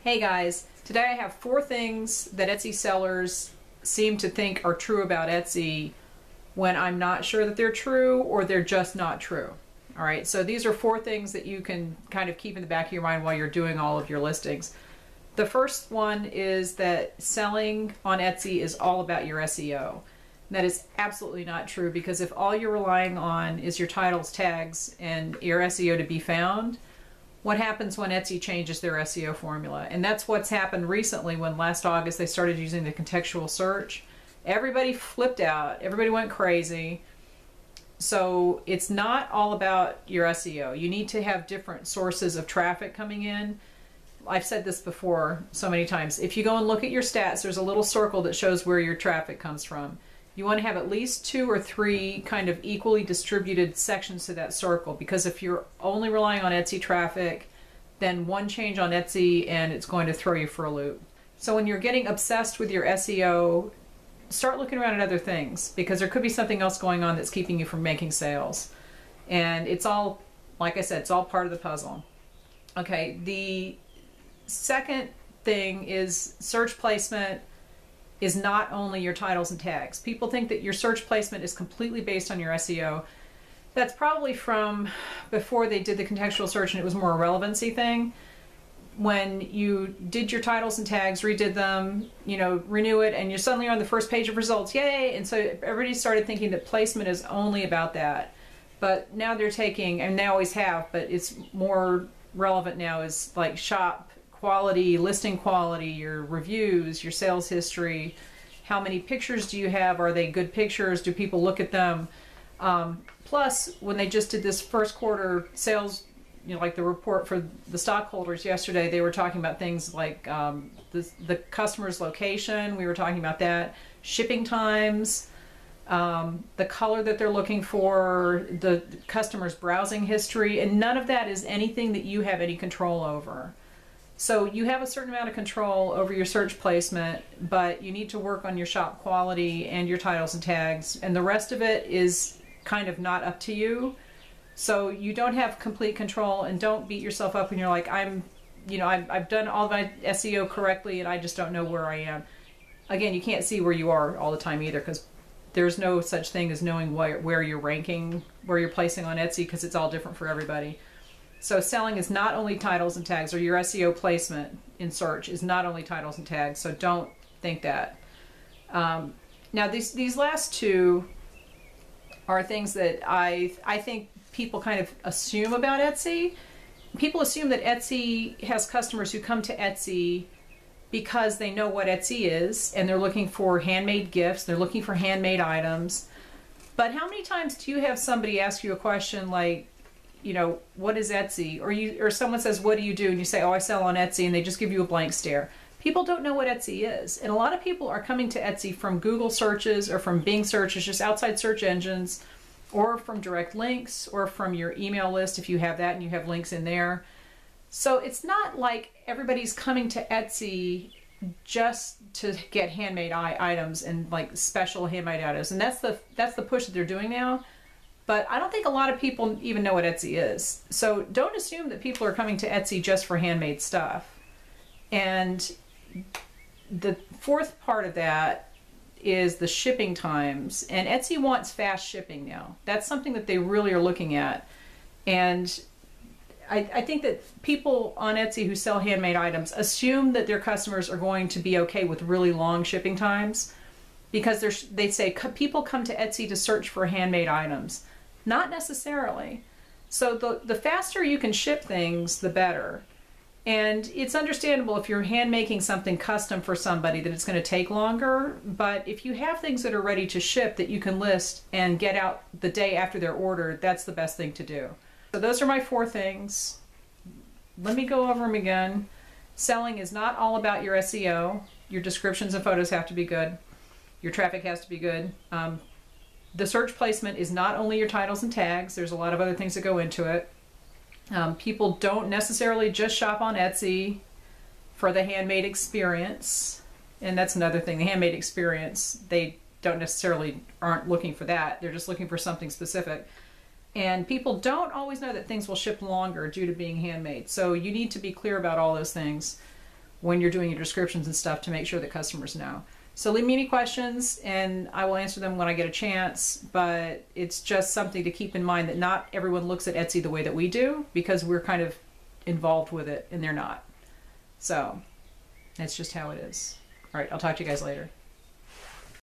Hey guys, today I have 4 things that Etsy sellers seem to think are true about Etsy when I'm not sure that they're true or they're just not true. All right, so these are 4 things that you can kind of keep in the back of your mind while you're doing all of your listings. The first one is that selling on Etsy is all about your SEO. That is absolutely not true, because if all you're relying on is your titles, tags, and your SEO to be found, what happens when Etsy changes their SEO formula? And that's what's happened recently when last August they started using the contextual search. Everybody flipped out, everybody went crazy. So it's not all about your SEO. You need to have different sources of traffic coming in. I've said this before so many times. If you go and look at your stats, there's a little circle that shows where your traffic comes from. You want to have at least 2 or 3 kind of equally distributed sections to that circle, because if you're only relying on Etsy traffic, then one change on Etsy and it's going to throw you for a loop. So when you're getting obsessed with your SEO, start looking around at other things, because there could be something else going on that's keeping you from making sales. And it's all, like I said, it's all part of the puzzle. Okay, the second thing is search placement is not only your titles and tags. People think that your search placement is completely based on your SEO. That's probably from before they did the contextual search and it was more a relevancy thing. When you did your titles and tags, redid them, you know, renew it, and you're suddenly on the first page of results, yay! And so everybody started thinking that placement is only about that. But now they're taking, and they always have, but it's more relevant now, is like shop quality, listing quality, your reviews, your sales history, how many pictures do you have, are they good pictures, do people look at them? Plus, when they just did this first quarter sales, you know, like the report for the stockholders yesterday, they were talking about things like the customer's location, we were talking about that, shipping times, the color that they're looking for, the customer's browsing history, and none of that is anything that you have any control over. So you have a certain amount of control over your search placement, but you need to work on your shop quality and your titles and tags, and the rest of it is kind of not up to you. So you don't have complete control, and don't beat yourself up when you're like, I've done all my SEO correctly and I just don't know where I am. Again, you can't see where you are all the time either, because there's no such thing as knowing where you're ranking, where you're placing on Etsy, because it's all different for everybody. So selling is not only titles and tags, or your SEO placement in search is not only titles and tags, so don't think that. Now these last 2 are things that I think people kind of assume about Etsy. People assume that Etsy has customers who come to Etsy because they know what Etsy is and they're looking for handmade gifts, they're looking for handmade items. But how many times do you have somebody ask you a question like, you know, what is Etsy? Or someone says, what do you do? And you say, oh, I sell on Etsy, and they just give you a blank stare. People don't know what Etsy is. And a lot of people are coming to Etsy from Google searches or from Bing searches, just outside search engines, or from direct links, or from your email list if you have that and you have links in there. So it's not like everybody's coming to Etsy just to get handmade items and like special handmade items. And that's the push that they're doing now. But I don't think a lot of people even know what Etsy is. So don't assume that people are coming to Etsy just for handmade stuff. And the 4th part of that is the shipping times. And Etsy wants fast shipping now. That's something that they really are looking at. And I think that people on Etsy who sell handmade items assume that their customers are going to be okay with really long shipping times, because they say people come to Etsy to search for handmade items. Not necessarily. So the faster you can ship things, the better. And it's understandable if you're hand making something custom for somebody that it's going to take longer, but if you have things that are ready to ship that you can list and get out the day after they're ordered, that's the best thing to do. So those are my 4 things. Let me go over them again. Selling is not all about your SEO. Your descriptions and photos have to be good. Your traffic has to be good. The search placement is not only your titles and tags. There's a lot of other things that go into it. People don't necessarily just shop on Etsy for the handmade experience. And that's another thing, the handmade experience, they aren't looking for that. They're just looking for something specific. And people don't always know that things will ship longer due to being handmade. So you need to be clear about all those things. when you're doing your descriptions and stuff to make sure that customers know. So leave me any questions and I will answer them when I get a chance, but it's just something to keep in mind that not everyone looks at Etsy the way that we do because we're kind of involved with it and they're not. So that's just how it is. All right, I'll talk to you guys later.